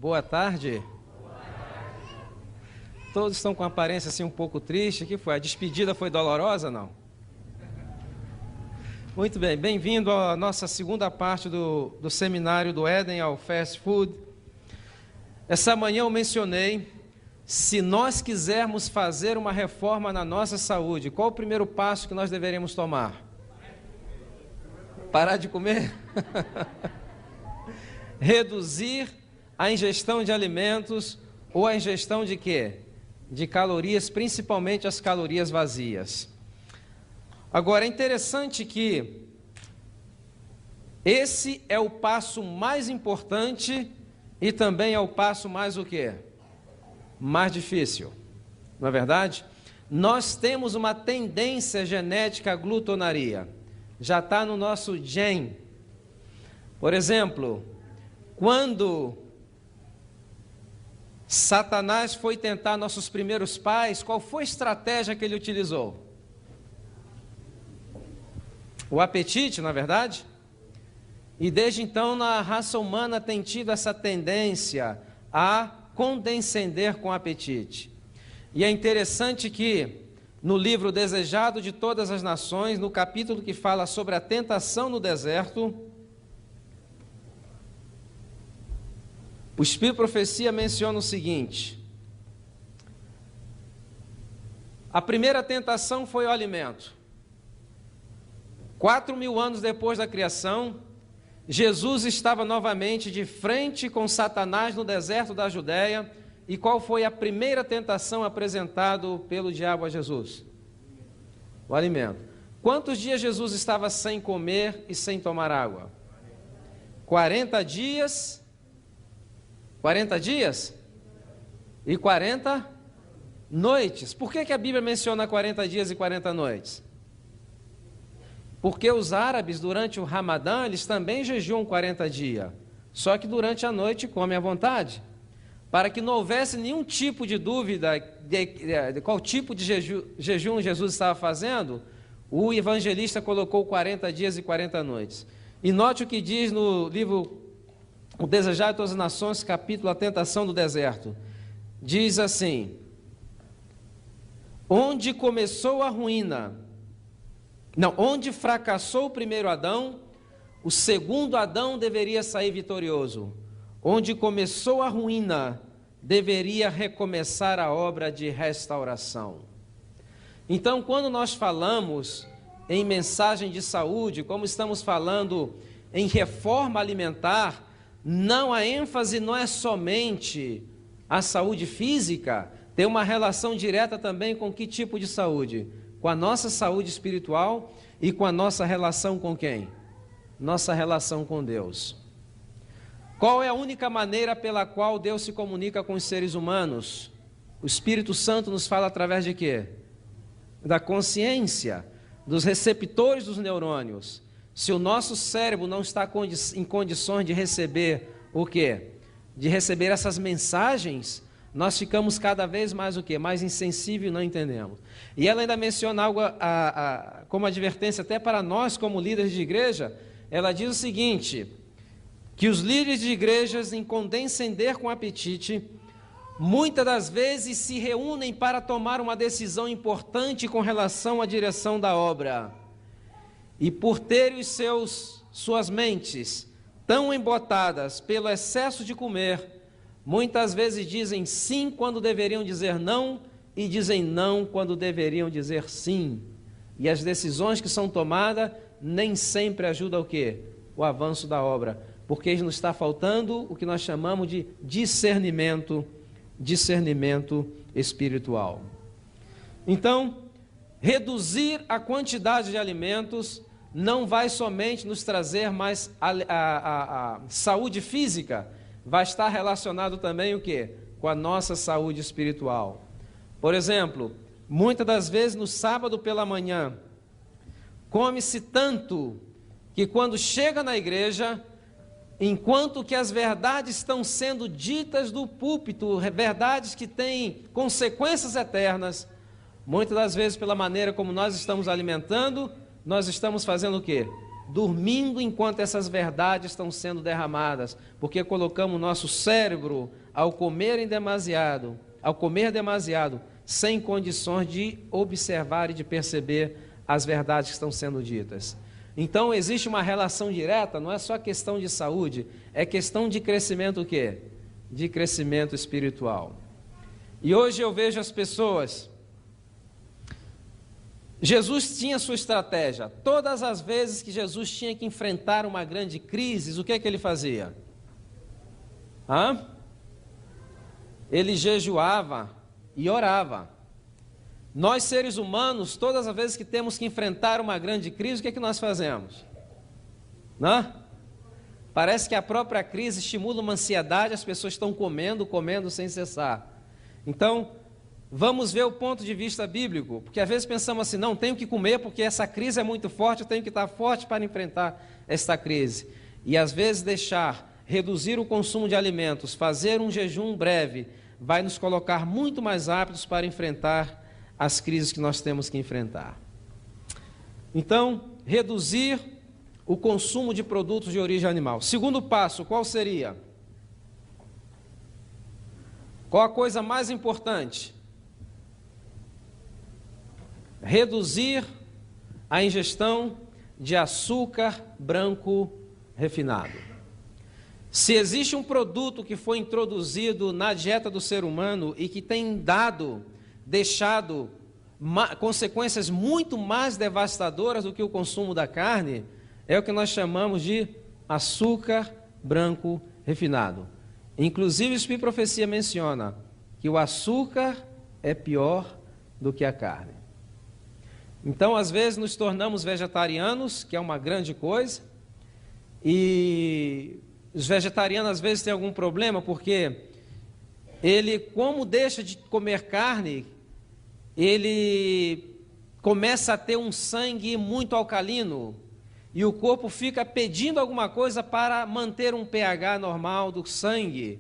Boa tarde. Todos estão com aparência assim um pouco triste. O que foi? A despedida foi dolorosa, não? Muito bem, bem-vindo à nossa segunda parte do seminário do Éden ao Fast Food. Essa manhã eu mencionei, se nós quisermos fazer uma reforma na nossa saúde, qual o primeiro passo que nós deveríamos tomar? Parar de comer? Reduzir a ingestão de alimentos ou a ingestão de quê? De calorias, principalmente as calorias vazias. Agora, é interessante que esse é o passo mais importante e também é o passo mais o quê? Mais difícil. Não é verdade? Nós temos uma tendência genética à glutonaria. Já está no nosso gene. Por exemplo, quando Satanás foi tentar nossos primeiros pais, qual foi a estratégia que ele utilizou? O apetite, não é verdade? E desde então a raça humana tem tido essa tendência a condescender com o apetite. E é interessante que no livro Desejado de Todas as Nações, no capítulo que fala sobre a tentação no deserto, o Espírito de Profecia menciona o seguinte: a primeira tentação foi o alimento. 4.000 anos depois da criação, Jesus estava novamente de frente com Satanás no deserto da Judéia. E qual foi a primeira tentação apresentada pelo diabo a Jesus? O alimento. Quantos dias Jesus estava sem comer e sem tomar água? 40 dias. 40 dias? E 40 noites. Por que a Bíblia menciona 40 dias e 40 noites? Porque os árabes, durante o Ramadã, eles também jejuam 40 dias. Só que durante a noite comem à vontade. Para que não houvesse nenhum tipo de dúvida de qual tipo de jejum Jesus estava fazendo, o evangelista colocou 40 dias e 40 noites. E note o que diz no livro O Desejar de Todas as Nações, capítulo A Tentação do Deserto. Diz assim: onde começou a ruína... Não, onde fracassou o primeiro Adão, o segundo Adão deveria sair vitorioso. Onde começou a ruína, deveria recomeçar a obra de restauração. Então, quando nós falamos em mensagem de saúde, como estamos falando em reforma alimentar, não, a ênfase não é somente a saúde física, tem uma relação direta também com que tipo de saúde? Com a nossa saúde espiritual e com a nossa relação com quem? Nossa relação com Deus. Qual é a única maneira pela qual Deus se comunica com os seres humanos? O Espírito Santo nos fala através de quê? Da consciência, dos receptores dos neurônios. Se o nosso cérebro não está em condições de receber o quê? De receber essas mensagens, nós ficamos cada vez mais o quê? Mais insensíveis e não entendemos. E ela ainda menciona algo como advertência até para nós como líderes de igreja. Ela diz o seguinte, que os líderes de igrejas, em condescender com apetite, muitas das vezes se reúnem para tomar uma decisão importante com relação à direção da obra. E por terem suas mentes tão embotadas pelo excesso de comer, muitas vezes dizem sim quando deveriam dizer não e dizem não quando deveriam dizer sim. E as decisões que são tomadas nem sempre ajudam o quê? O avanço da obra. Porque nos está faltando o que nós chamamos de discernimento espiritual. Então, reduzir a quantidade de alimentos não vai somente nos trazer mais a saúde física, vai estar relacionado também o quê? Com a nossa saúde espiritual. Por exemplo, muitas das vezes no sábado pela manhã, come-se tanto que quando chega na igreja, enquanto que as verdades estão sendo ditas do púlpito, verdades que têm consequências eternas, muitas das vezes pela maneira como nós estamos alimentando, nós estamos fazendo o quê? dormindo enquanto essas verdades estão sendo derramadas, porque colocamos o nosso cérebro ao comer demasiado, sem condições de observar e de perceber as verdades que estão sendo ditas. Então existe uma relação direta, não é só questão de saúde, é questão de crescimento o quê? De crescimento espiritual. E hoje eu vejo as pessoas... Jesus tinha sua estratégia. Todas as vezes que Jesus tinha que enfrentar uma grande crise, o que é que ele fazia? Ele jejuava e orava. Nós, seres humanos, todas as vezes que temos que enfrentar uma grande crise, o que é que nós fazemos? Parece que a própria crise estimula uma ansiedade, as pessoas estão comendo sem cessar. Então, vamos ver o ponto de vista bíblico, porque às vezes pensamos assim, não, tenho que comer porque essa crise é muito forte, eu tenho que estar forte para enfrentar esta crise. E às vezes reduzir o consumo de alimentos, fazer um jejum breve, vai nos colocar muito mais aptos para enfrentar as crises que nós temos que enfrentar. Então, reduzir o consumo de produtos de origem animal. Segundo passo, qual seria? Qual a coisa mais importante? Reduzir a ingestão de açúcar branco refinado. Se existe um produto que foi introduzido na dieta do ser humano e que tem deixado consequências muito mais devastadoras do que o consumo da carne, é o que nós chamamos de açúcar branco refinado. Inclusive, o Espírito de Profecia menciona que o açúcar é pior do que a carne. Então, às vezes, nos tornamos vegetarianos, que é uma grande coisa, e os vegetarianos, às vezes, têm algum problema, porque ele, como deixa de comer carne, ele começa a ter um sangue muito alcalino, e o corpo fica pedindo alguma coisa para manter um pH normal do sangue.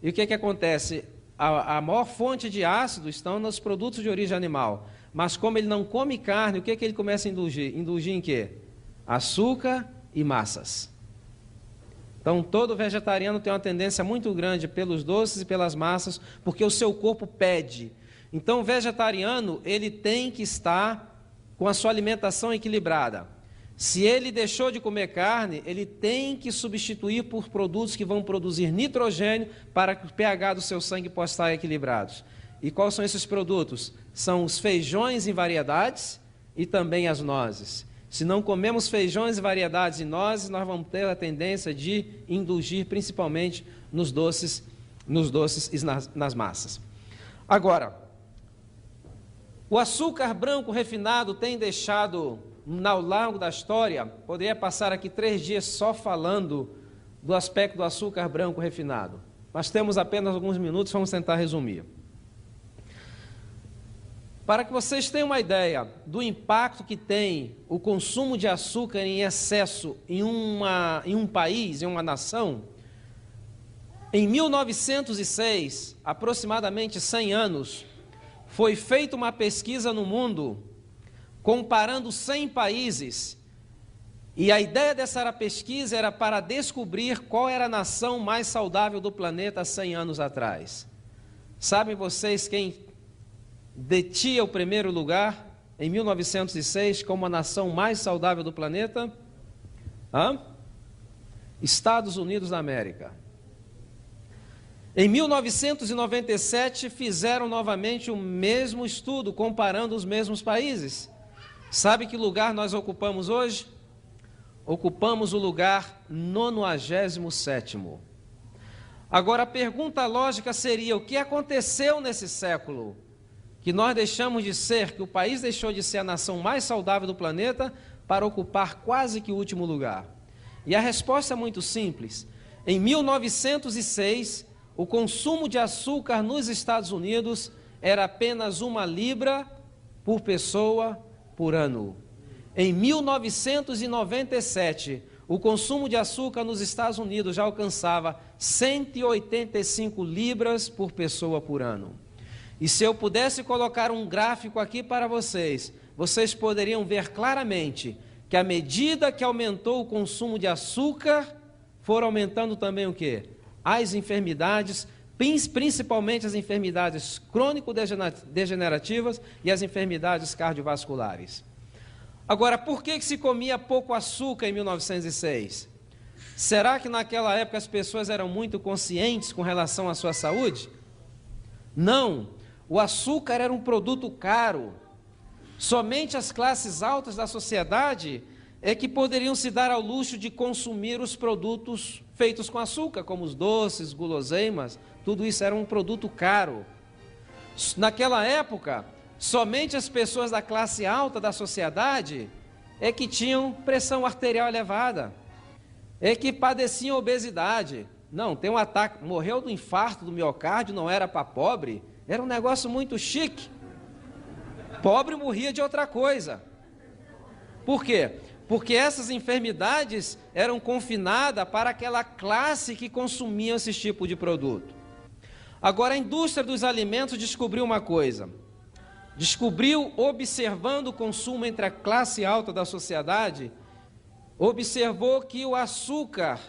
E o que acontece? A maior fonte de ácido estão nos produtos de origem animal. Mas como ele não come carne, o que ele começa a indulgir? Indulgir em quê? Açúcar e massas. Então, todo vegetariano tem uma tendência muito grande pelos doces e pelas massas, porque o seu corpo pede. Então, o vegetariano, ele tem que estar com a sua alimentação equilibrada. Se ele deixou de comer carne, ele tem que substituir por produtos que vão produzir nitrogênio para que o pH do seu sangue possa estar equilibrado. E quais são esses produtos? São os feijões em variedades e também as nozes. Se não comemos feijões, variedades e nozes, nós vamos ter a tendência de indulgir principalmente nos doces e nas massas. Agora, o açúcar branco refinado tem deixado, ao longo da história, poderia passar aqui 3 dias só falando do aspecto do açúcar branco refinado. Mas temos apenas alguns minutos, vamos tentar resumir. Para que vocês tenham uma ideia do impacto que tem o consumo de açúcar em excesso em um país, em uma nação, em 1906, aproximadamente 100 anos, foi feita uma pesquisa no mundo, comparando 100 países, e a ideia dessa pesquisa era para descobrir qual era a nação mais saudável do planeta há 100 anos atrás. Sabem vocês quem detinha o primeiro lugar em 1906 como a nação mais saudável do planeta? Estados Unidos da América. Em 1997 fizeram novamente o mesmo estudo, comparando os mesmos países. Sabe que lugar nós ocupamos hoje? Ocupamos o lugar 97º. Agora a pergunta lógica seria: o que aconteceu nesse século? Que nós deixamos de ser, que o país deixou de ser a nação mais saudável do planeta para ocupar quase que o último lugar? E a resposta é muito simples. Em 1906, o consumo de açúcar nos Estados Unidos era apenas 1 libra por pessoa por ano. Em 1997, o consumo de açúcar nos Estados Unidos já alcançava 185 libras por pessoa por ano. E se eu pudesse colocar um gráfico aqui para vocês, vocês poderiam ver claramente que à medida que aumentou o consumo de açúcar, foram aumentando também o quê? As enfermidades, principalmente as enfermidades crônico-degenerativas e as enfermidades cardiovasculares. Agora, por que se comia pouco açúcar em 1906? Será que naquela época as pessoas eram muito conscientes com relação à sua saúde? Não, o açúcar era um produto caro. Somente as classes altas da sociedade é que poderiam se dar ao luxo de consumir os produtos feitos com açúcar, como os doces, guloseimas, tudo isso era um produto caro. Naquela época, somente as pessoas da classe alta da sociedade é que tinham pressão arterial elevada, é que padeciam obesidade. Não, tem um ataque, morreu do infarto do miocárdio, não era para pobre, era um negócio muito chique. Pobre morria de outra coisa. Por quê? Porque essas enfermidades eram confinadas para aquela classe que consumia esse tipo de produto. Agora, a indústria dos alimentos descobriu uma coisa. Descobriu, observando o consumo entre a classe alta da sociedade, observou que o açúcar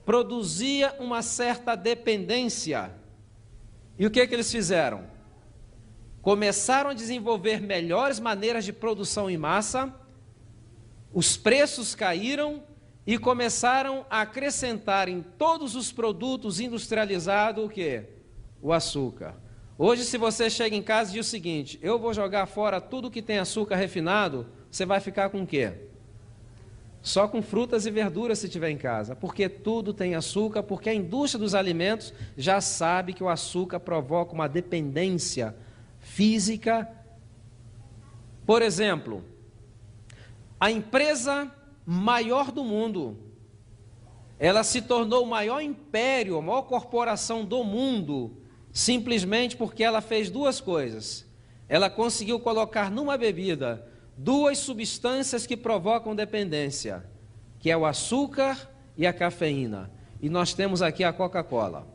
produzia uma certa dependência. E o que eles fizeram? Começaram a desenvolver melhores maneiras de produção em massa, os preços caíram e começaram a acrescentar em todos os produtos industrializados o quê? O açúcar. Hoje, se você chega em casa e diz o seguinte, eu vou jogar fora tudo que tem açúcar refinado, você vai ficar com o quê? Só com frutas e verduras se tiver em casa, porque tudo tem açúcar, porque a indústria dos alimentos já sabe que o açúcar provoca uma dependência física. Por exemplo, a empresa maior do mundo, ela se tornou o maior império, a maior corporação do mundo, simplesmente porque ela fez duas coisas. Ela conseguiu colocar numa bebida duas substâncias que provocam dependência, que é o açúcar e a cafeína. E nós temos aqui a Coca-Cola.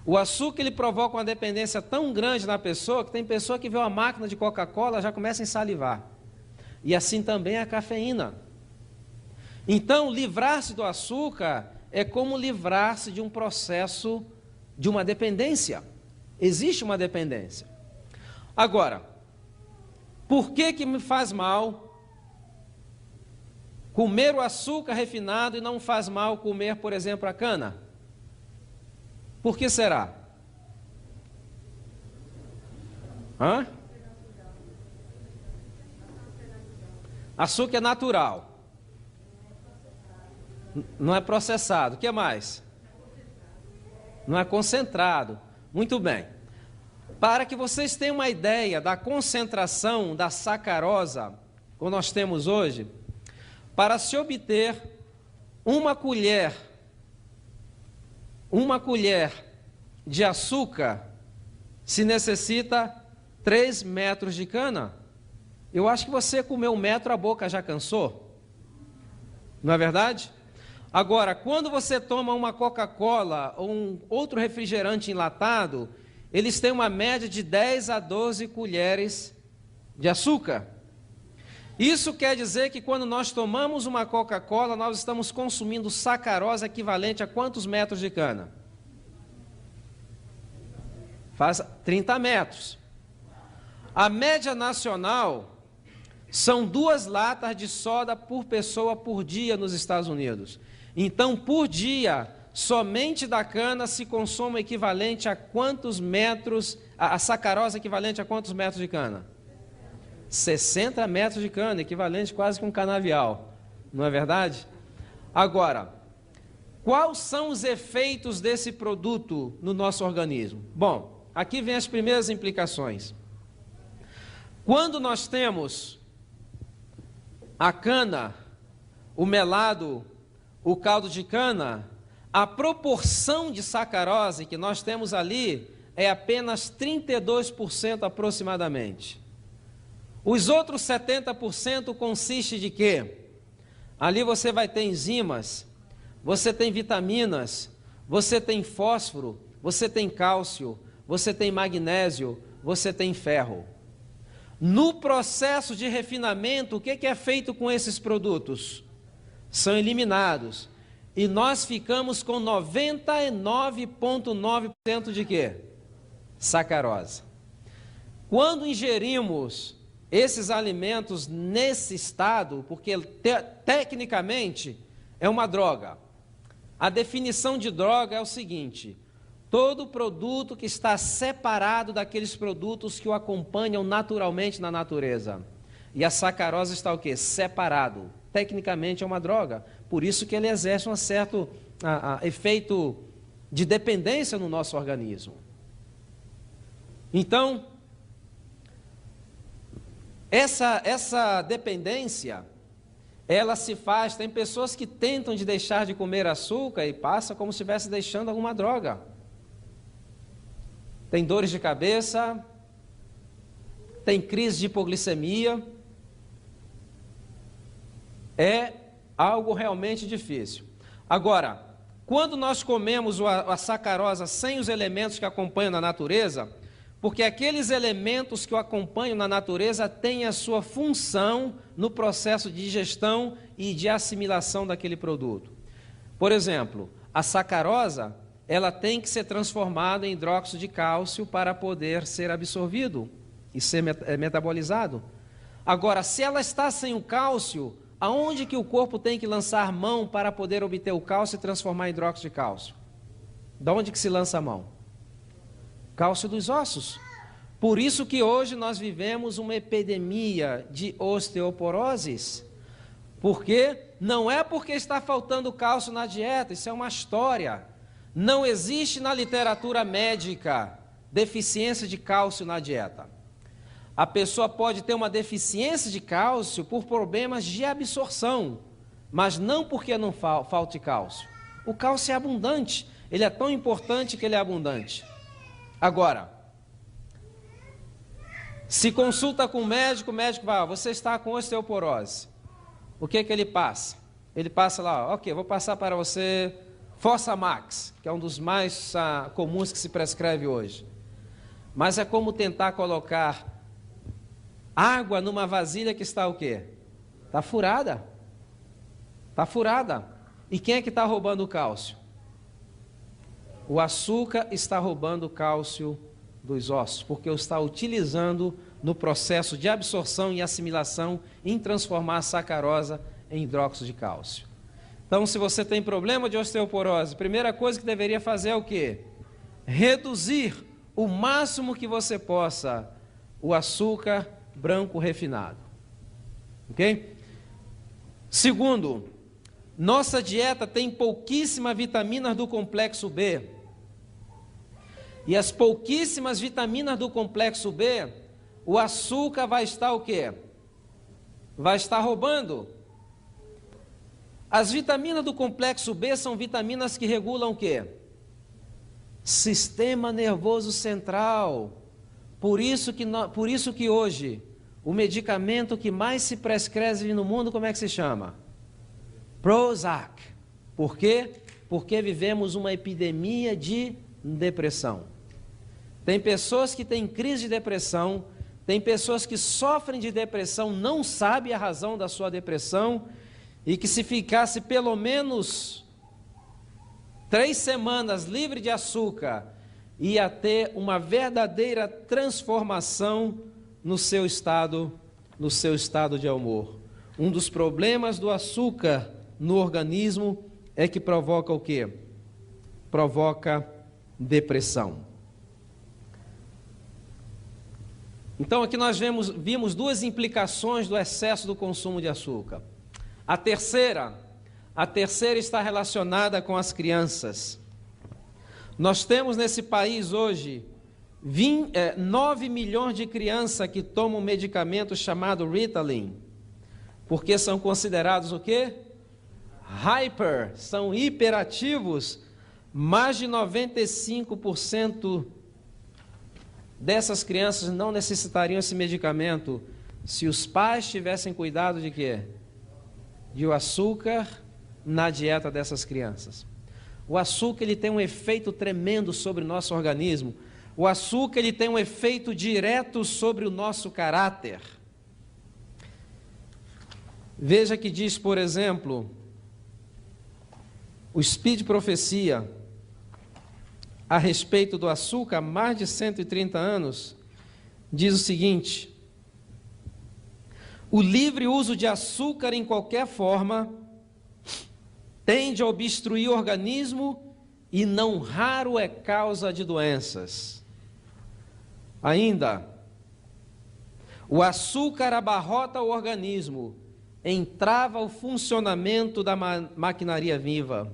O açúcar, ele provoca uma dependência tão grande na pessoa, que tem pessoa que vê uma máquina de Coca-Cola já começa a salivar. E assim também a cafeína. Então, livrar-se do açúcar é como livrar-se de um processo de uma dependência. Existe uma dependência. Agora, por que me faz mal comer o açúcar refinado e não faz mal comer, por exemplo, a cana? Por que será? Açúcar é natural. Não é processado. O que mais? Não é concentrado. Muito bem. Para que vocês tenham uma ideia da concentração da sacarosa que nós temos hoje, para se obter uma colher de açúcar, se necessita 3 metros de cana. Eu acho que você comeu 1 metro, a boca já cansou. Não é verdade? Agora, quando você toma uma Coca-Cola ou um outro refrigerante enlatado, eles têm uma média de 10 a 12 colheres de açúcar. Isso quer dizer que quando nós tomamos uma Coca-Cola, nós estamos consumindo sacarose equivalente a quantos metros de cana? Faz 30 metros. A média nacional são 2 latas de soda por pessoa por dia nos Estados Unidos. Então, por dia, somente da cana se consome equivalente a quantos metros, a sacarose equivalente a quantos metros de cana? 60 metros de cana, equivalente quase que um canavial, não é verdade? Agora, quais são os efeitos desse produto no nosso organismo? Bom, aqui vem as primeiras implicações. Quando nós temos a cana, o melado, o caldo de cana, a proporção de sacarose que nós temos ali é apenas 32% aproximadamente. Os outros 70% consiste de quê? Ali você vai ter enzimas, você tem vitaminas, você tem fósforo, você tem cálcio, você tem magnésio, você tem ferro. No processo de refinamento, o que é feito com esses produtos? São eliminados. E nós ficamos com 99,9% de quê? Sacarose. Quando ingerimos esses alimentos nesse estado, porque tecnicamente é uma droga. A definição de droga é o seguinte: todo produto que está separado daqueles produtos que o acompanham naturalmente na natureza. E a sacarose está o quê? Separado. Tecnicamente é uma droga. Por isso que ele exerce um certo efeito de dependência no nosso organismo. Então, essa dependência, ela se faz, tem pessoas que tentam de deixar de comer açúcar e passa como se estivesse deixando alguma droga. Tem dores de cabeça, tem crise de hipoglicemia. É algo realmente difícil. Agora, quando nós comemos a sacarose sem os elementos que acompanham na natureza, porque aqueles elementos que o acompanham na natureza têm a sua função no processo de digestão e de assimilação daquele produto. Por exemplo, a sacarosa, ela tem que ser transformada em hidróxido de cálcio para poder ser absorvido e ser metabolizado. Agora, se ela está sem o cálcio, aonde que o corpo tem que lançar mão para poder obter o cálcio e transformar em hidróxido de cálcio? Da onde que se lança a mão? Cálcio dos ossos. Por isso que hoje nós vivemos uma epidemia de osteoporoses. Porque não é porque está faltando cálcio na dieta, isso é uma história. Não existe na literatura médica deficiência de cálcio na dieta. A pessoa pode ter uma deficiência de cálcio por problemas de absorção, mas não porque não falte cálcio. O cálcio é abundante, ele é tão importante que ele é abundante. Agora, se consulta com o médico vai, você está com osteoporose. O que ele passa? Ele passa lá, ok, vou passar para você Fosamax, que é um dos mais comuns que se prescreve hoje. Mas é como tentar colocar água numa vasilha que está o quê? Está furada. Está furada. E quem é que está roubando o cálcio? O açúcar está roubando o cálcio dos ossos, porque o está utilizando no processo de absorção e assimilação em transformar a sacarosa em hidróxido de cálcio. Então, se você tem problema de osteoporose, a primeira coisa que deveria fazer é o quê? Reduzir o máximo que você possa o açúcar branco refinado. Ok? Segundo, nossa dieta tem pouquíssimas vitaminas do complexo B. E as pouquíssimas vitaminas do complexo B, o açúcar vai estar o quê? Vai estar roubando. As vitaminas do complexo B são vitaminas que regulam o quê? Sistema nervoso central. Por isso que hoje, o medicamento que mais se prescreve no mundo, como é que se chama? Prozac. Por quê? Porque vivemos uma epidemia de depressão. Tem pessoas que têm crise de depressão, tem pessoas que sofrem de depressão, não sabem a razão da sua depressão, e que se ficasse pelo menos 3 semanas livre de açúcar, ia ter uma verdadeira transformação no seu estado de humor. Um dos problemas do açúcar no organismo é que provoca o quê? Provoca depressão. Então aqui nós vimos 2 implicações do excesso do consumo de açúcar. A terceira está relacionada com as crianças. Nós temos nesse país hoje 9 milhões de crianças que tomam um medicamento chamado Ritalin, porque são considerados o quê? São hiperativos. Mais de 95% dessas crianças não necessitariam esse medicamento se os pais tivessem cuidado de quê? De o açúcar na dieta dessas crianças. O açúcar ele tem um efeito tremendo sobre o nosso organismo. O açúcar ele tem um efeito direto sobre o nosso caráter. Veja que diz, por exemplo, o Speed Profecia, a respeito do açúcar, há mais de 130 anos, diz o seguinte: o livre uso de açúcar em qualquer forma tende a obstruir o organismo e não raro é causa de doenças. Ainda, o açúcar abarrota o organismo, entrava o funcionamento da maquinaria viva.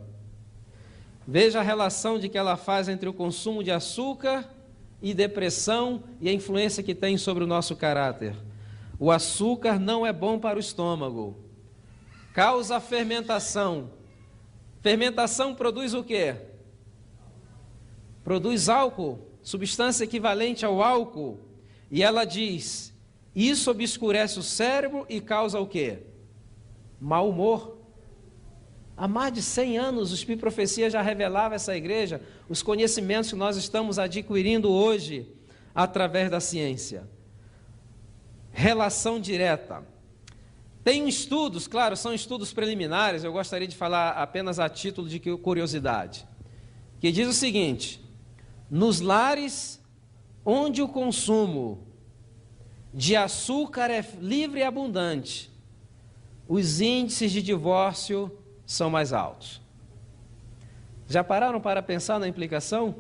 Veja a relação de que ela faz entre o consumo de açúcar e depressão e a influência que tem sobre o nosso caráter. O açúcar não é bom para o estômago, causa fermentação. Fermentação produz o quê? Produz álcool, substância equivalente ao álcool. E ela diz, isso obscurece o cérebro e causa o quê? Mau humor. Há mais de 100 anos, o Speed Profecia já revelava a essa igreja os conhecimentos que nós estamos adquirindo hoje através da ciência. Relação direta. Tem estudos, claro, são estudos preliminares, eu gostaria de falar apenas a título de curiosidade, que diz o seguinte: nos lares onde o consumo de açúcar é livre e abundante, os índices de divórcio são mais altos. Já pararam para pensar na implicação?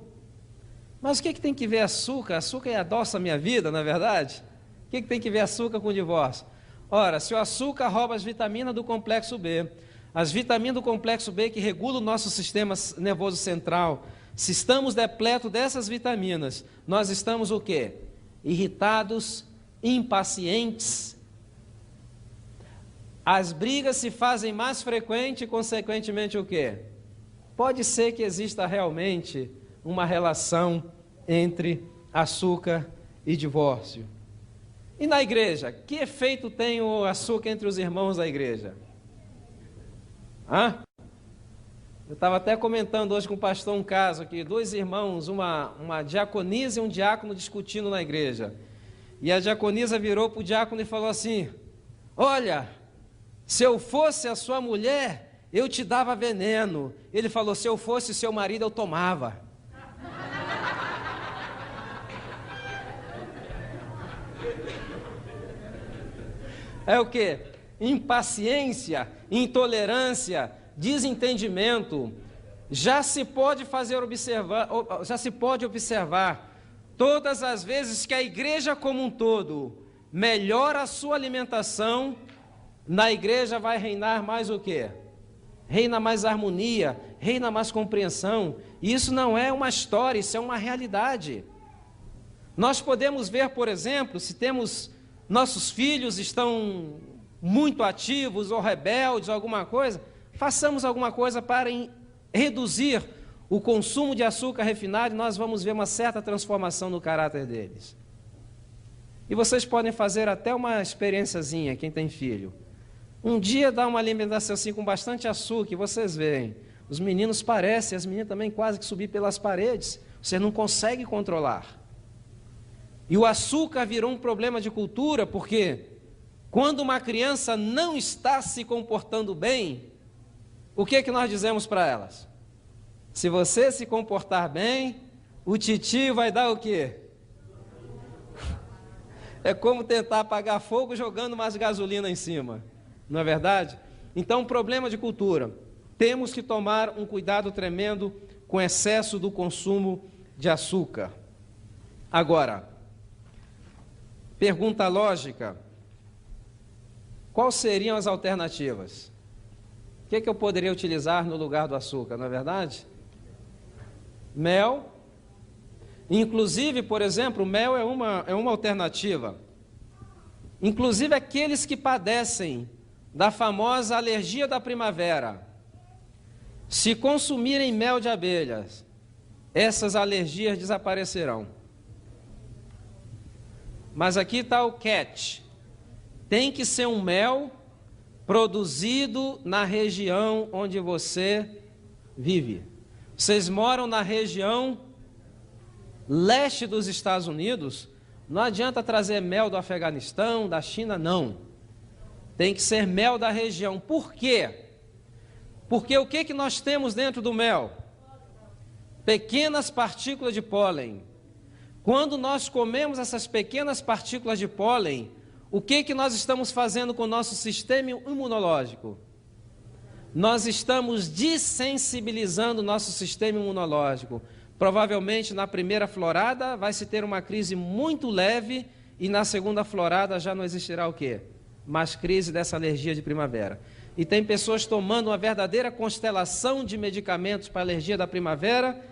Mas o que tem que ver açúcar? Açúcar adoça a minha vida, não é verdade? O que tem que ver açúcar com divórcio? Ora, se o açúcar rouba as vitaminas do complexo B, as vitaminas do complexo B que regulam o nosso sistema nervoso central, se estamos depletos dessas vitaminas, nós estamos o quê? Irritados, impacientes. As brigas se fazem mais frequentes e, consequentemente, o quê? Pode ser que exista realmente uma relação entre açúcar e divórcio. E na igreja, que efeito tem o açúcar entre os irmãos da igreja? Eu estava até comentando hoje com o pastor um caso aqui, dois irmãos, uma diaconisa e um diácono discutindo na igreja. E a diaconisa virou para o diácono e falou assim: olha, se eu fosse a sua mulher, eu te dava veneno. Ele falou: se eu fosse seu marido, eu tomava. É o quê? Impaciência, intolerância, desentendimento. Já se pode observar todas as vezes que a igreja como um todo melhora a sua alimentação, na igreja vai reinar mais o quê? Reina mais harmonia, reina mais compreensão. E isso não é uma história, isso é uma realidade. Nós podemos ver, por exemplo, se temos nossos filhos estão muito ativos ou rebeldes, alguma coisa, façamos alguma coisa para reduzir o consumo de açúcar refinado e nós vamos ver uma certa transformação no caráter deles. E vocês podem fazer até uma experiênciazinha, quem tem filho. Um dia dá uma alimentação assim com bastante açúcar e vocês veem, os meninos parecem, as meninas também quase que subir pelas paredes, você não consegue controlar. E o açúcar virou um problema de cultura, porque quando uma criança não está se comportando bem, o que é que nós dizemos para elas? Se você se comportar bem, o titio vai dar o quê? É como tentar apagar fogo jogando mais gasolina em cima, não é verdade? Então, problema de cultura. Temos que tomar um cuidado tremendo com o excesso do consumo de açúcar. Agora, pergunta lógica: quais seriam as alternativas? O que eu poderia utilizar no lugar do açúcar, não é verdade? Mel. Inclusive, por exemplo, o mel é uma alternativa. Inclusive aqueles que padecem da famosa alergia da primavera, se consumirem mel de abelhas, essas alergias desaparecerão. Mas aqui está o catch: tem que ser um mel produzido na região onde você vive. Vocês moram na região leste dos Estados Unidos, não adianta trazer mel do Afeganistão, da China, não. Tem que ser mel da região. Por quê? Porque o que nós temos dentro do mel? Pequenas partículas de pólen. Quando nós comemos essas pequenas partículas de pólen, o que nós estamos fazendo com o nosso sistema imunológico? Nós estamos dessensibilizando o nosso sistema imunológico. Provavelmente na primeira florada vai se ter uma crise muito leve e na segunda florada já não existirá o quê? Mais crise dessa alergia de primavera. E tem pessoas tomando uma verdadeira constelação de medicamentos para a alergia da primavera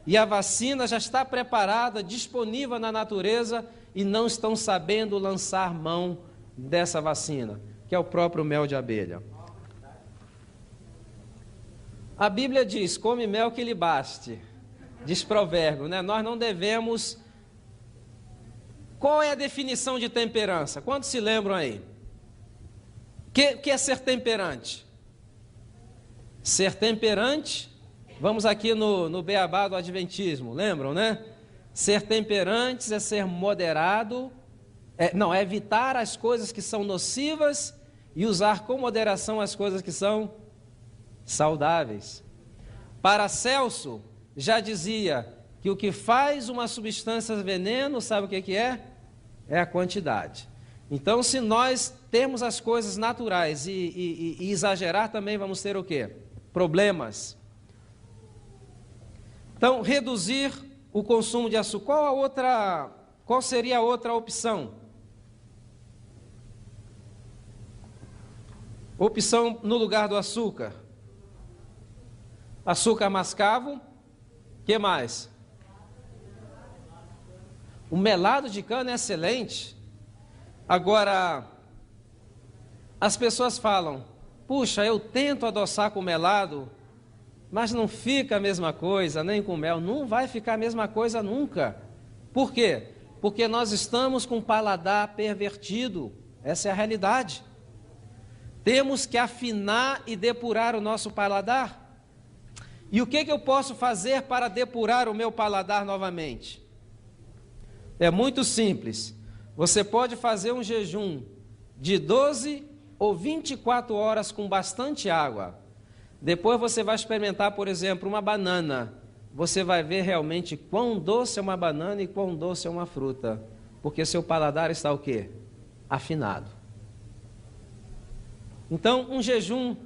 e a vacina já está preparada, disponível na natureza e não estão sabendo lançar mão dessa vacina, que é o próprio mel de abelha. A Bíblia diz, come mel que lhe baste, diz provérbio, né? Nós não devemos... Qual é a definição de temperança? Quantos se lembram aí? O que é ser temperante? Ser temperante, vamos aqui no beabá do Adventismo, lembram, né? Ser temperantes é ser moderado, é evitar as coisas que são nocivas e usar com moderação as coisas que são saudáveis. Paracelso já dizia que o que faz uma substância veneno, sabe o que é? É a quantidade. Então, se nós temos as coisas naturais e exagerar, também vamos ter o quê? Problemas. Então, reduzir o consumo de açúcar. Qual seria a outra opção? Opção no lugar do açúcar. Açúcar mascavo. O que mais? O melado de cana é excelente. Agora, as pessoas falam, puxa, eu tento adoçar com melado, mas não fica a mesma coisa, nem com mel. Não vai ficar a mesma coisa nunca. Por quê? Porque nós estamos com o paladar pervertido. Essa é a realidade. Temos que afinar e depurar o nosso paladar. E o que eu posso fazer para depurar o meu paladar novamente? É muito simples. Você pode fazer um jejum de 12 ou 24 horas com bastante água. Depois você vai experimentar, por exemplo, uma banana. Você vai ver realmente quão doce é uma banana e quão doce é uma fruta. Porque seu paladar está o quê? Afinado. Então, um jejum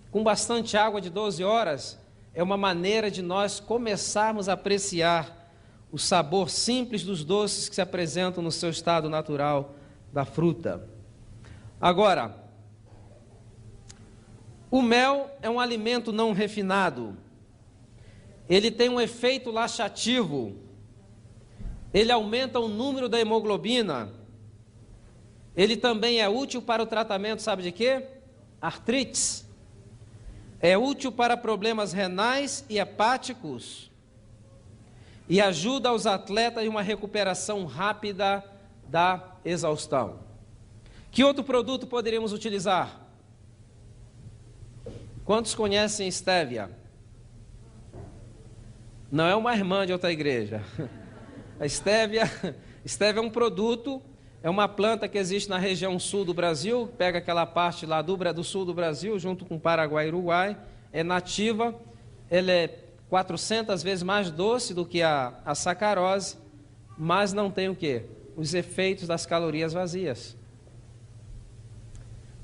com bastante água de 12 horas é uma maneira de nós começarmos a apreciar o sabor simples dos doces que se apresentam no seu estado natural da fruta. Agora, o mel é um alimento não refinado. Ele tem um efeito laxativo. Ele aumenta o número da hemoglobina. Ele também é útil para o tratamento, sabe de quê? Artrites. É útil para problemas renais e hepáticos. E ajuda os atletas em uma recuperação rápida da exaustão. Que outro produto poderíamos utilizar? Quantos conhecem estévia? Não é uma irmã de outra igreja. A estévia é um produto, é uma planta que existe na região sul do Brasil, pega aquela parte lá do sul do Brasil, junto com Paraguai e Uruguai, é nativa, ela é 400 vezes mais doce do que a sacarose, mas não tem o quê? Os efeitos das calorias vazias.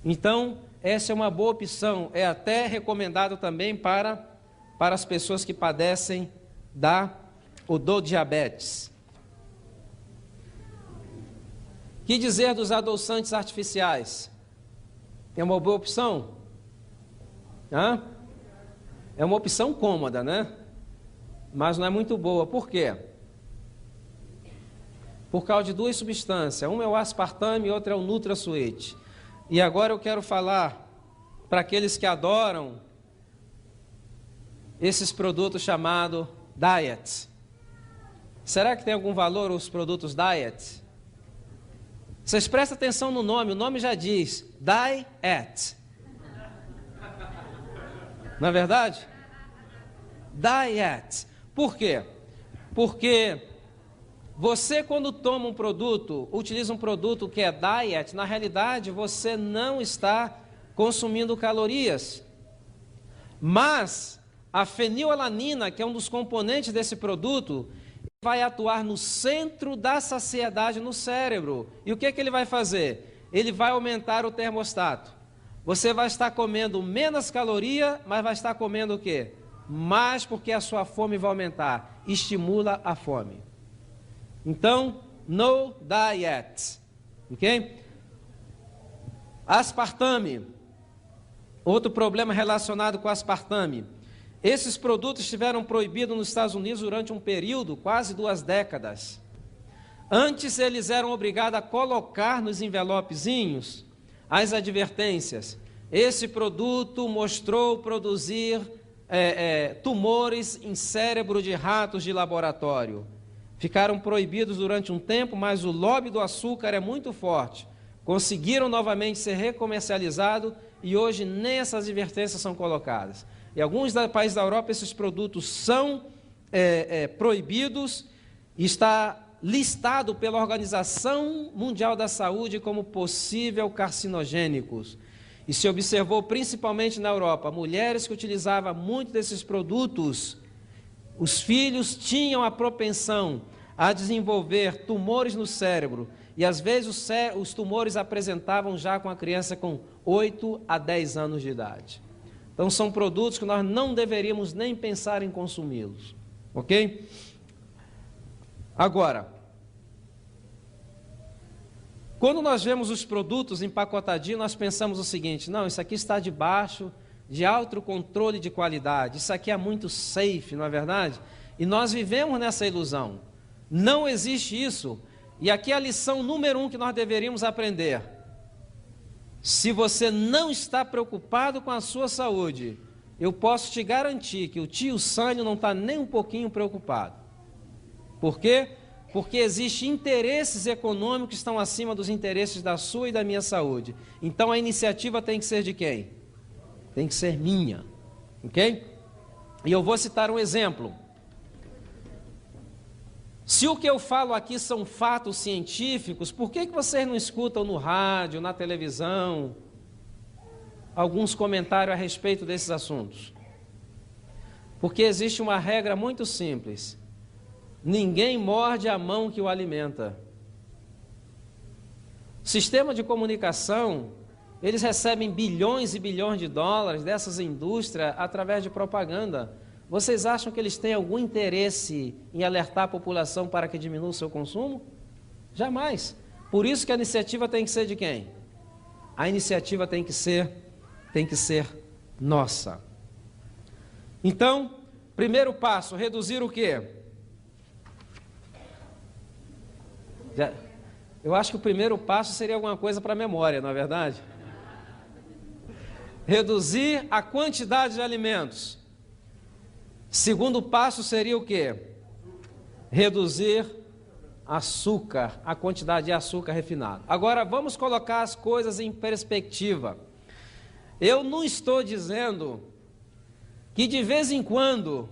Então, essa é uma boa opção, é até recomendado também para as pessoas que padecem do diabetes. Que dizer dos adoçantes artificiais? É uma boa opção? É uma opção cômoda, né? Mas não é muito boa. Por quê? Por causa de duas substâncias. Uma é o aspartame e outra é o NutraSweet. E agora eu quero falar para aqueles que adoram esses produtos chamados Diet. Será que tem algum valor os produtos Diet? Vocês prestem atenção no nome, o nome já diz Diet. Não é verdade? Diet. Por quê? Porque Você, quando toma um produto, utiliza um produto que é diet, na realidade você não está consumindo calorias. Mas a fenilalanina, que é um dos componentes desse produto, vai atuar no centro da saciedade no cérebro. E o que ele vai fazer? Ele vai aumentar o termostato. Você vai estar comendo menos caloria, mas vai estar comendo o quê? Mais, porque a sua fome vai aumentar. Estimula a fome. Então, no diet. Ok? Aspartame. Outro problema relacionado com aspartame. Esses produtos estiveram proibidos nos Estados Unidos durante um período, quase 2 décadas. Antes, eles eram obrigados a colocar nos envelopezinhos as advertências. Esse produto mostrou produzir tumores em cérebro de ratos de laboratório. Ficaram proibidos durante um tempo, mas o lobby do açúcar é muito forte. Conseguiram novamente ser recomercializados e hoje nem essas advertências são colocadas. Em alguns países da Europa, esses produtos são proibidos e está listado pela Organização Mundial da Saúde como possível carcinogênicos. E se observou principalmente na Europa, mulheres que utilizavam muito desses produtos, os filhos tinham a propensão a desenvolver tumores no cérebro. E às vezes os tumores apresentavam já com a criança com 8 a 10 anos de idade. Então são produtos que nós não deveríamos nem pensar em consumi-los. Ok? Agora, quando nós vemos os produtos empacotadinhos, nós pensamos o seguinte: não, isso aqui está debaixo de alto controle de qualidade, isso aqui é muito safe, não é verdade? E nós vivemos nessa ilusão. Não existe isso. E aqui é a lição número 1 que nós deveríamos aprender. Se você não está preocupado com a sua saúde, eu posso te garantir que o tio Sânio não está nem um pouquinho preocupado. Por quê? Porque existem interesses econômicos que estão acima dos interesses da sua e da minha saúde. Então a iniciativa tem que ser de quem? Tem que ser minha. Ok? E eu vou citar um exemplo. Se o que eu falo aqui são fatos científicos, por que vocês não escutam no rádio, na televisão, alguns comentários a respeito desses assuntos? Porque existe uma regra muito simples: ninguém morde a mão que o alimenta. O sistema de comunicação, eles recebem bilhões e bilhões de dólares dessas indústrias através de propaganda. Vocês acham que eles têm algum interesse em alertar a população para que diminua o seu consumo? Jamais. Por isso que a iniciativa tem que ser de quem? A iniciativa tem que ser nossa. Então, primeiro passo, reduzir o quê? Eu acho que o primeiro passo seria alguma coisa para a memória, não é verdade? Reduzir a quantidade de alimentos. Segundo passo seria o quê? Reduzir açúcar, a quantidade de açúcar refinado. Agora, vamos colocar as coisas em perspectiva. Eu não estou dizendo que de vez em quando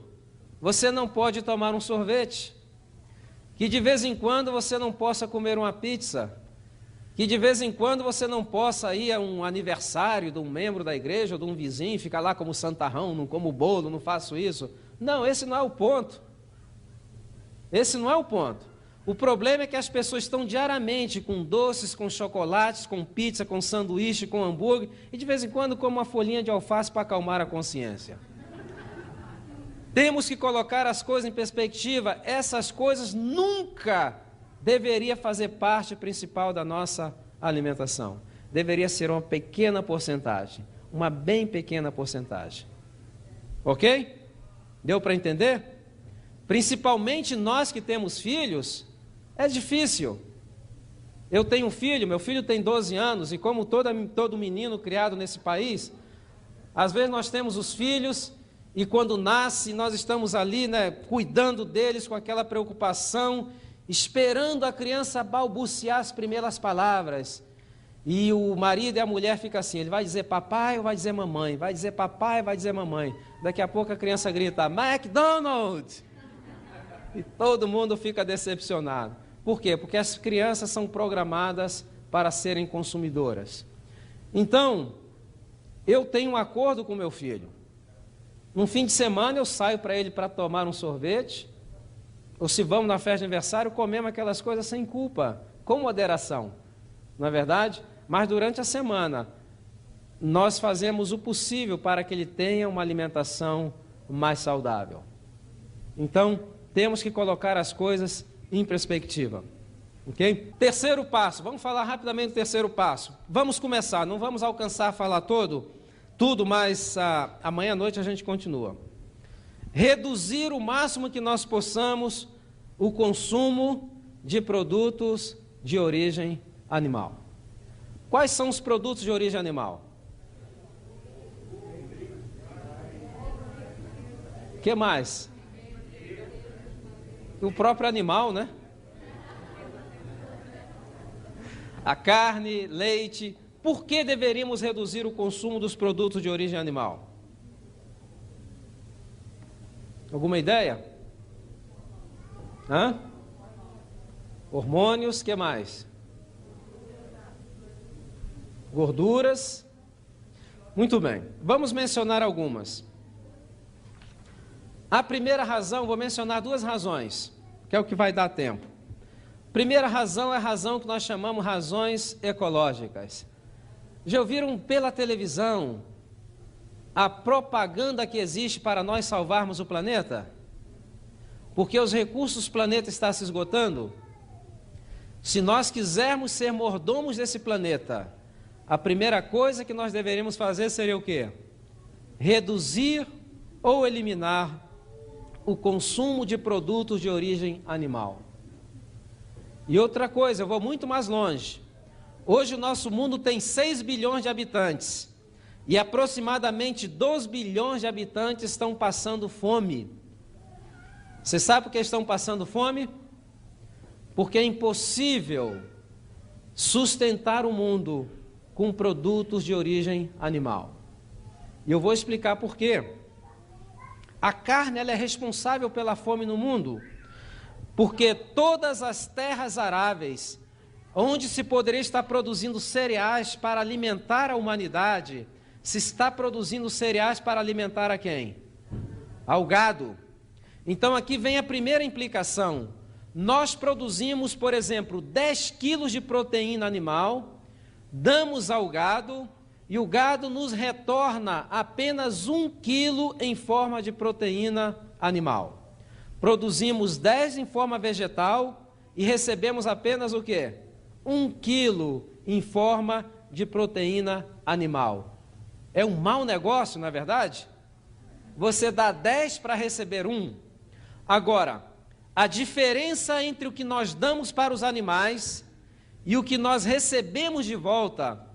você não pode tomar um sorvete, que de vez em quando você não possa comer uma pizza, que de vez em quando você não possa ir a um aniversário de um membro da igreja ou de um vizinho, ficar lá como santarrão, não como bolo, não faço isso. Não, esse não é o ponto. Esse não é o ponto. O problema é que as pessoas estão diariamente com doces, com chocolates, com pizza, com sanduíche, com hambúrguer, e de vez em quando comem uma folhinha de alface para acalmar a consciência. Temos que colocar as coisas em perspectiva. Essas coisas nunca deveriam fazer parte principal da nossa alimentação. Deveria ser uma pequena porcentagem, uma bem pequena porcentagem. Ok? Deu para entender? Principalmente nós que temos filhos, é difícil. Eu tenho um filho, meu filho tem 12 anos, e como todo menino criado nesse país, às vezes nós temos os filhos, e quando nasce, nós estamos ali, cuidando deles com aquela preocupação, esperando a criança balbuciar as primeiras palavras. E o marido e a mulher ficam assim, ele vai dizer papai ou vai dizer mamãe? Vai dizer papai ou vai dizer mamãe? Daqui a pouco a criança grita, McDonald's! E todo mundo fica decepcionado. Por quê? Porque as crianças são programadas para serem consumidoras. Então, eu tenho um acordo com meu filho. Num fim de semana eu saio para ele para tomar um sorvete, ou se vamos na festa de aniversário, comemos aquelas coisas sem culpa, com moderação, não é verdade? Mas durante a semana, nós fazemos o possível para que ele tenha uma alimentação mais saudável. Então, temos que colocar as coisas em perspectiva. Ok? Terceiro passo, vamos falar rapidamente do terceiro passo. Vamos começar, não vamos alcançar a falar tudo, mas amanhã à noite a gente continua. Reduzir o máximo que nós possamos o consumo de produtos de origem animal. Quais são os produtos de origem animal? O que mais? O próprio animal, né? A carne, leite. Por que deveríamos reduzir o consumo dos produtos de origem animal? Alguma ideia? Hormônios, que mais? Gorduras. Muito bem, vamos mencionar algumas. A primeira razão, vou mencionar duas razões, que é o que vai dar tempo. Primeira razão é a razão que nós chamamos razões ecológicas. Já ouviram pela televisão a propaganda que existe para nós salvarmos o planeta? Porque os recursos do planeta estão se esgotando. Se nós quisermos ser mordomos desse planeta, a primeira coisa que nós deveríamos fazer seria o quê? Reduzir ou eliminar o consumo de produtos de origem animal. E outra coisa, eu vou muito mais longe. Hoje o nosso mundo tem 6 bilhões de habitantes e aproximadamente 2 bilhões de habitantes estão passando fome. Você sabe por que estão passando fome? Porque é impossível sustentar o mundo com produtos de origem animal. E eu vou explicar por quê. A carne ela é responsável pela fome no mundo, porque todas as terras aráveis, onde se poderia estar produzindo cereais para alimentar a humanidade, se está produzindo cereais para alimentar a quem? Ao gado. Então aqui vem a primeira implicação. Nós produzimos, por exemplo, 10 quilos de proteína animal, damos ao gado, e o gado nos retorna apenas 1 quilo em forma de proteína animal. Produzimos 10 em forma vegetal e recebemos apenas o quê? 1 quilo em forma de proteína animal. É um mau negócio, não é verdade? Você dá 10 para receber 1. Agora, a diferença entre o que nós damos para os animais e o que nós recebemos de volta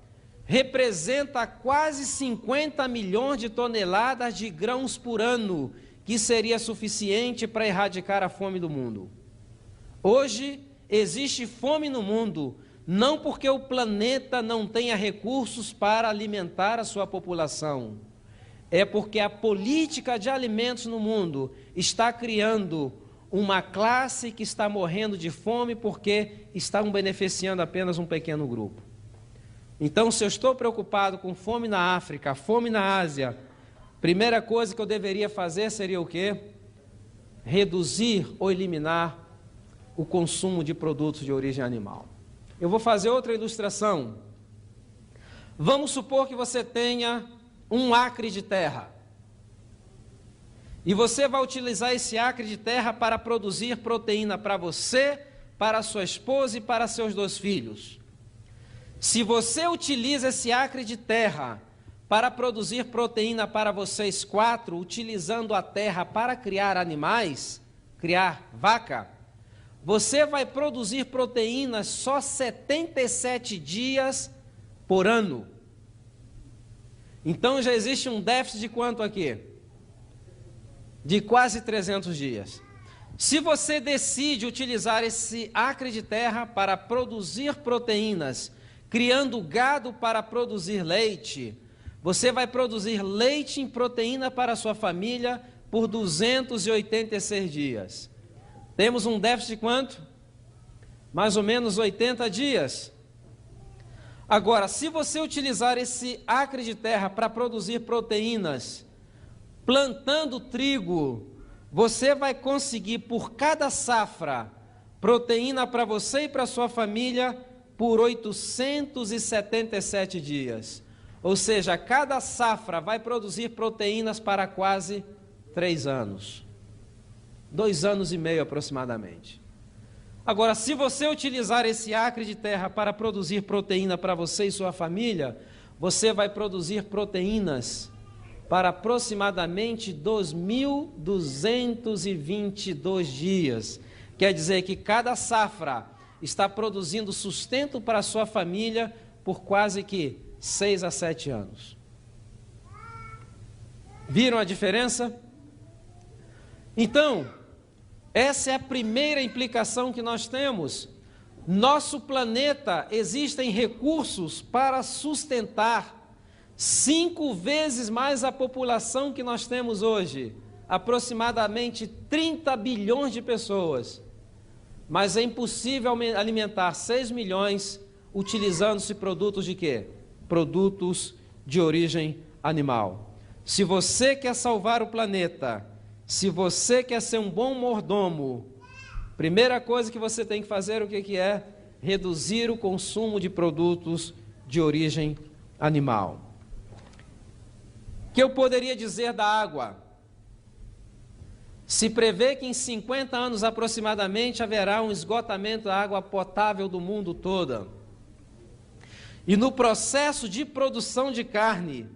representa quase 50 milhões de toneladas de grãos por ano, que seria suficiente para erradicar a fome do mundo. Hoje existe fome no mundo, não porque o planeta não tenha recursos para alimentar a sua população, é porque a política de alimentos no mundo está criando uma classe que está morrendo de fome porque estão beneficiando apenas um pequeno grupo. Então, se eu estou preocupado com fome na África, fome na Ásia, primeira coisa que eu deveria fazer seria o quê? Reduzir ou eliminar o consumo de produtos de origem animal. Eu vou fazer outra ilustração. Vamos supor que você tenha 1 acre de terra. E você vai utilizar esse acre de terra para produzir proteína para você, para sua esposa e para seus 2 filhos. Se você utiliza esse acre de terra para produzir proteína para vocês 4, utilizando a terra para criar animais, criar vaca, você vai produzir proteínas só 77 dias por ano. Então já existe um déficit de quanto aqui? De quase 300 dias. Se você decide utilizar esse acre de terra para produzir proteínas, criando gado para produzir leite, você vai produzir leite em proteína para a sua família por 286 dias. Temos um déficit de quanto? mais ou menos 80 dias. Agora, se você utilizar esse acre de terra para produzir proteínas, plantando trigo, você vai conseguir por cada safra proteína para você e para sua família por 877 dias. Ou seja, cada safra vai produzir proteínas para quase 3 anos. 2 anos e meio aproximadamente. Agora, se você utilizar esse acre de terra para produzir proteína para você e sua família, você vai produzir proteínas para aproximadamente 2.222 dias. Quer dizer que cada safra está produzindo sustento para a sua família por quase que 6 a 7 anos. Viram a diferença? Então, essa é a primeira implicação que nós temos. Nosso planeta, existem recursos para sustentar 5 vezes mais a população que nós temos hoje, aproximadamente 30 bilhões de pessoas. Mas é impossível alimentar 6 milhões utilizando-se produtos de quê? Produtos de origem animal. Se você quer salvar o planeta, se você quer ser um bom mordomo, primeira coisa que você tem que fazer, o que é? Reduzir o consumo de produtos de origem animal. O que eu poderia dizer da água? Se prevê que em 50 anos aproximadamente haverá um esgotamento da água potável do mundo todo. E no processo de produção de carne,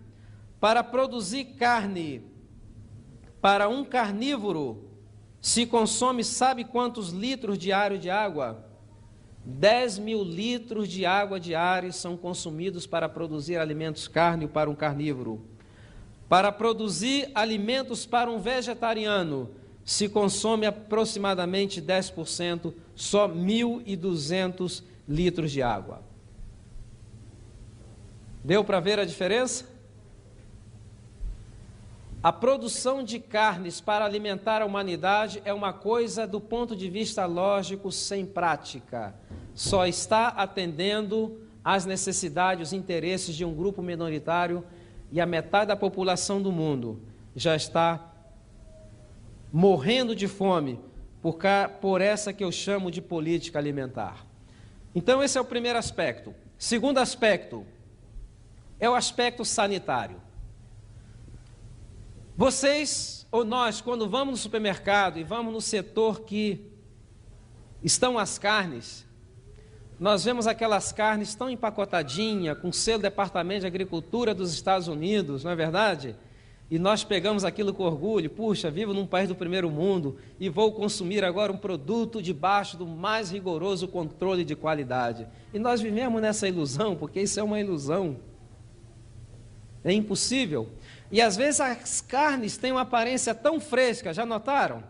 para produzir carne para um carnívoro, se consome, sabe quantos litros diários de água? 10.000 litros de água diários são consumidos para produzir alimentos carne para um carnívoro. Para produzir alimentos para um vegetariano, se consome aproximadamente 10%, só 1.200 litros de água. Deu para ver a diferença? A produção de carnes para alimentar a humanidade é uma coisa, do ponto de vista lógico, sem prática. Só está atendendo às necessidades, os interesses de um grupo minoritário, e a metade da população do mundo já está morrendo de fome por essa que eu chamo de política alimentar. Então, esse é o primeiro aspecto. Segundo aspecto é o aspecto sanitário. Vocês ou nós, quando vamos no supermercado e vamos no setor que estão as carnes, nós vemos aquelas carnes tão empacotadinhas, com selo Departamento de Agricultura dos Estados Unidos, não é verdade? E nós pegamos aquilo com orgulho. Puxa, vivo num país do primeiro mundo e vou consumir agora um produto debaixo do mais rigoroso controle de qualidade. E nós vivemos nessa ilusão, porque isso é uma ilusão. É impossível. E às vezes as carnes têm uma aparência tão fresca, já notaram?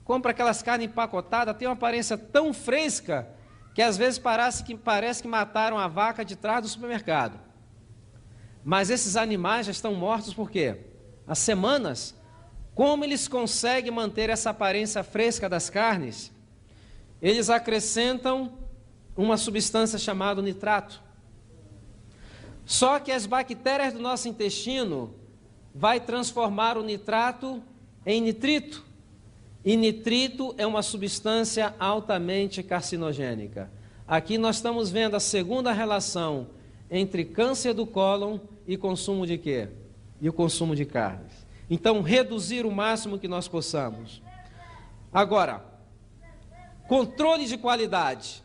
Compra aquelas carnes empacotadas, tem uma aparência tão fresca que às vezes parece que mataram a vaca de trás do supermercado. Mas esses animais já estão mortos por quê? Há semanas. Como eles conseguem manter essa aparência fresca das carnes? Eles acrescentam uma substância chamada nitrato. Só que as bactérias do nosso intestino vai transformar o nitrato em nitrito. E nitrito é uma substância altamente carcinogênica. Aqui nós estamos vendo a segunda relação entre câncer do cólon e consumo de quê? E o consumo de carnes. Então, reduzir o máximo que nós possamos. Agora, controle de qualidade.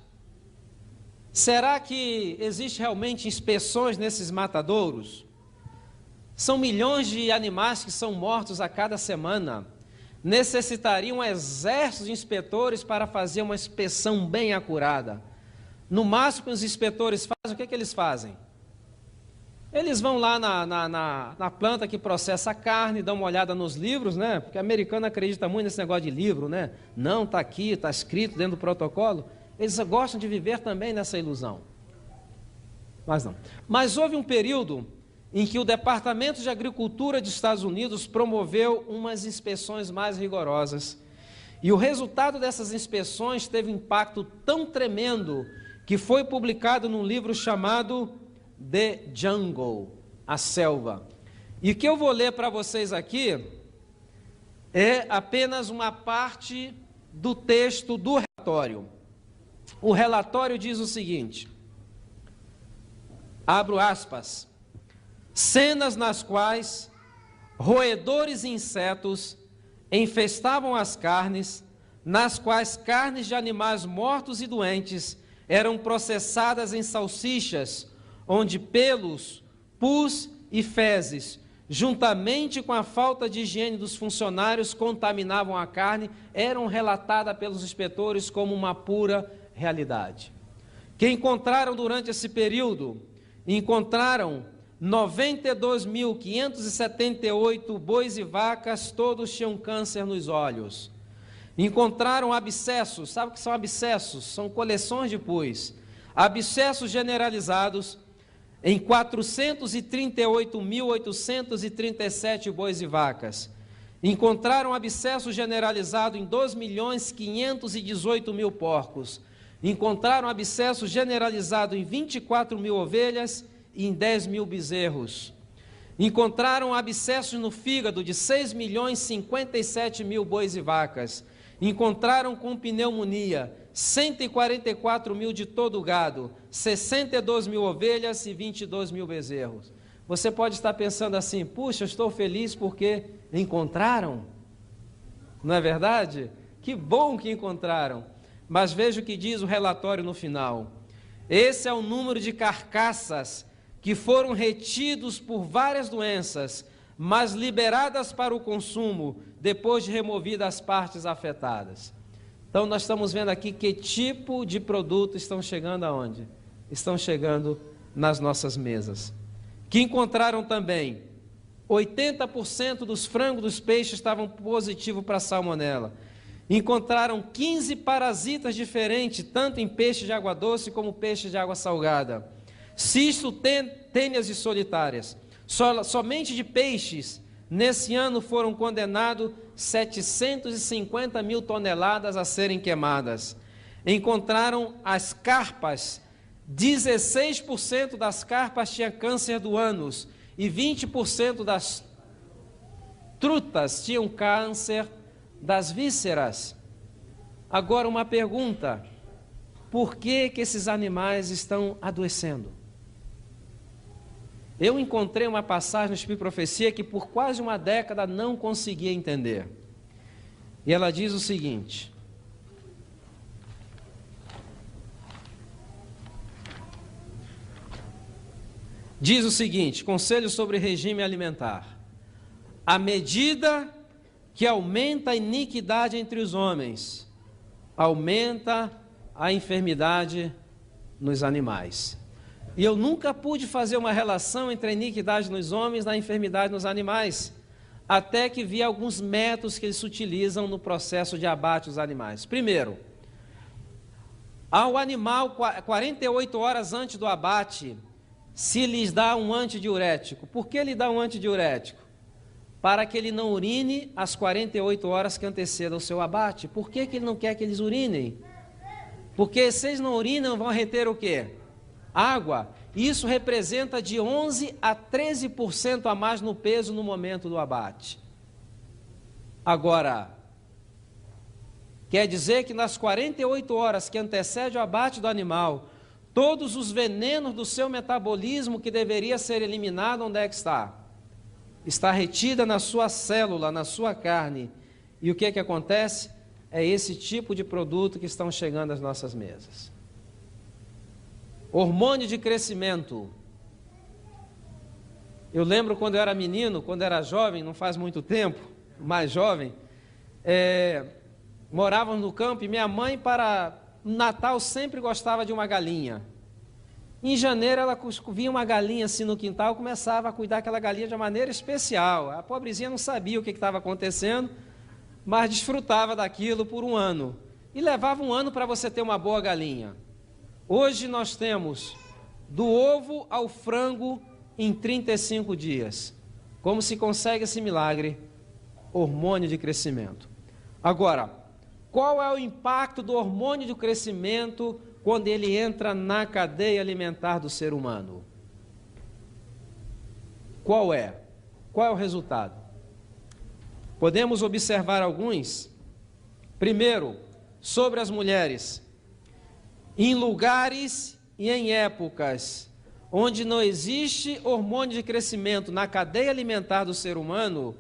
Será que existe realmente inspeções nesses matadouros? São milhões de animais que são mortos a cada semana. Necessitaria um exército de inspetores para fazer uma inspeção bem acurada. No máximo que os inspetores fazem, o que eles fazem? Eles vão lá na planta que processa a carne, dão uma olhada nos livros, né? Porque o americano acredita muito nesse negócio de livro, né? Não, está aqui, está escrito dentro do protocolo. Eles gostam de viver também nessa ilusão. Mas não. Mas houve um período em que o Departamento de Agricultura dos Estados Unidos promoveu umas inspeções mais rigorosas. E o resultado dessas inspeções teve um impacto tão tremendo que foi publicado num livro chamado The Jungle, A Selva. E o que eu vou ler para vocês aqui é apenas uma parte do texto do relatório. O relatório diz o seguinte, abro aspas, cenas nas quais roedores e insetos infestavam as carnes, nas quais carnes de animais mortos e doentes eram processadas em salsichas, onde pelos, pus e fezes, juntamente com a falta de higiene dos funcionários, contaminavam a carne, eram relatadas pelos inspetores como uma pura realidade. Que encontraram durante esse período, encontraram 92.578 bois e vacas, todos tinham câncer nos olhos. Encontraram abscessos, sabe o que são abscessos? São coleções de pus. Abscessos generalizados em 438.837 bois e vacas. Encontraram abscesso generalizado em 2.518.000 porcos. Encontraram abscesso generalizado em 24.000 ovelhas e em 10.000 bezerros. Encontraram abscessos no fígado de 6.057.000 bois e vacas. Encontraram com pneumonia 144.000 de todo o gado, 62.000 ovelhas e 22.000 bezerros. Você pode estar pensando assim, puxa, eu estou feliz porque encontraram. Não é verdade? Que bom que encontraram. Mas veja o que diz o relatório no final. Esse é o número de carcaças que foram retidos por várias doenças, mas liberadas para o consumo, depois de removidas as partes afetadas. Então, nós estamos vendo aqui que tipo de produto estão chegando aonde? Estão chegando nas nossas mesas. Que encontraram também 80% dos frangos dos peixes estavam positivos para salmonela. Encontraram 15 parasitas diferentes, tanto em peixe de água doce como peixe de água salgada. Cisto, tênias e solitárias. Somente de peixes, nesse ano foram condenados 750.000 toneladas a serem queimadas. Encontraram as carpas, 16% das carpas tinha câncer do ânus e 20% das trutas tinham câncer das vísceras. Agora uma pergunta, por que esses animais estão adoecendo? Eu encontrei uma passagem no Espírito de Profecia que por quase uma década não conseguia entender. E ela diz o seguinte: conselho sobre regime alimentar. À medida que aumenta a iniquidade entre os homens, aumenta a enfermidade nos animais. E eu nunca pude fazer uma relação entre a iniquidade nos homens e a enfermidade nos animais, até que vi alguns métodos que eles utilizam no processo de abate dos animais. Primeiro, ao animal, 48 horas antes do abate, se lhes dá um antidiurético. Por que lhe dá um antidiurético? Para que ele não urine as 48 horas que antecedam o seu abate. Por que ele não quer que eles urinem? Porque se eles não urinam, vão reter o quê? Água. Isso representa de 11% a 13% a mais no peso no momento do abate. Agora, quer dizer que nas 48 horas que antecede o abate do animal, todos os venenos do seu metabolismo que deveria ser eliminado, onde é que está? Está retida na sua célula, na sua carne. E o que é que acontece? É esse tipo de produto que estão chegando às nossas mesas. Hormônio de crescimento. Eu lembro quando eu era menino, quando eu era jovem, não faz muito tempo, mais jovem, morávamos no campo e minha mãe, para Natal, sempre gostava de uma galinha. Em janeiro, ela via uma galinha assim no quintal, começava a cuidar daquela galinha de uma maneira especial. A pobrezinha não sabia o que estava acontecendo, mas desfrutava daquilo por um ano. E levava um ano para você ter uma boa galinha. Hoje nós temos do ovo ao frango em 35 dias. Como se consegue esse milagre? Hormônio de crescimento. Agora, qual é o impacto do hormônio do crescimento quando ele entra na cadeia alimentar do ser humano? Qual é? Qual é o resultado? Podemos observar alguns. Primeiro, sobre as mulheres. Em lugares e em épocas onde não existe hormônio de crescimento na cadeia alimentar do ser humano,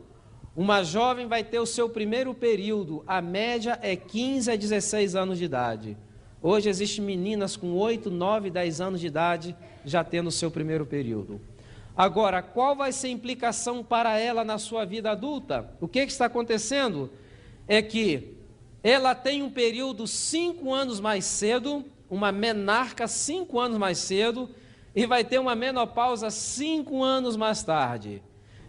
uma jovem vai ter o seu primeiro período, a média é 15 a 16 anos de idade. Hoje existem meninas com 8, 9, 10 anos de idade já tendo o seu primeiro período. Agora, qual vai ser a implicação para ela na sua vida adulta? O que está acontecendo? É que ela tem um período 5 anos mais cedo, uma menarca 5 anos mais cedo, e vai ter uma menopausa 5 anos mais tarde.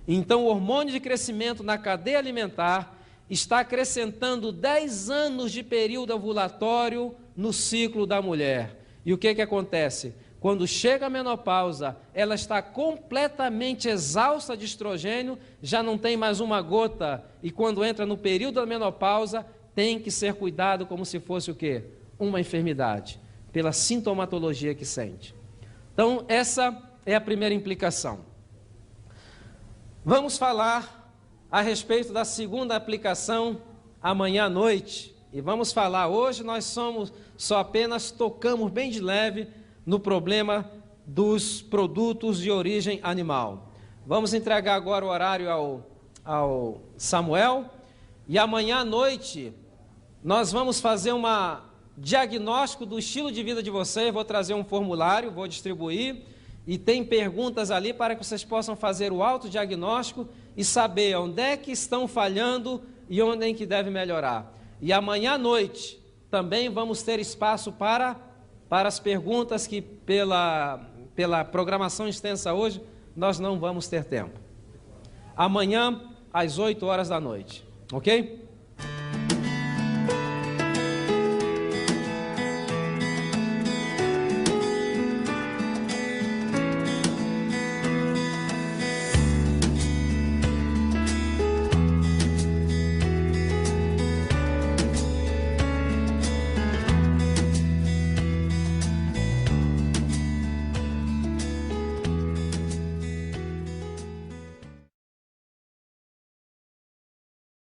Então, o hormônio de crescimento na cadeia alimentar está acrescentando 10 anos de período ovulatório no ciclo da mulher. E o que acontece? Quando chega a menopausa, ela está completamente exausta de estrogênio, já não tem mais uma gota, e quando entra no período da menopausa, tem que ser cuidado como se fosse o quê? Uma enfermidade, pela sintomatologia que sente. Então, essa é a primeira implicação. Vamos falar a respeito da segunda aplicação amanhã à noite. E vamos falar, hoje nós só apenas tocamos bem de leve no problema dos produtos de origem animal. Vamos entregar agora o horário ao Samuel. E amanhã à noite nós vamos fazer um diagnóstico do estilo de vida de vocês. Vou trazer um formulário, vou distribuir. E tem perguntas ali para que vocês possam fazer o autodiagnóstico e saber onde é que estão falhando e onde é que deve melhorar. E amanhã à noite também vamos ter espaço para as perguntas que pela programação extensa hoje nós não vamos ter tempo. Amanhã às 8 horas da noite, ok?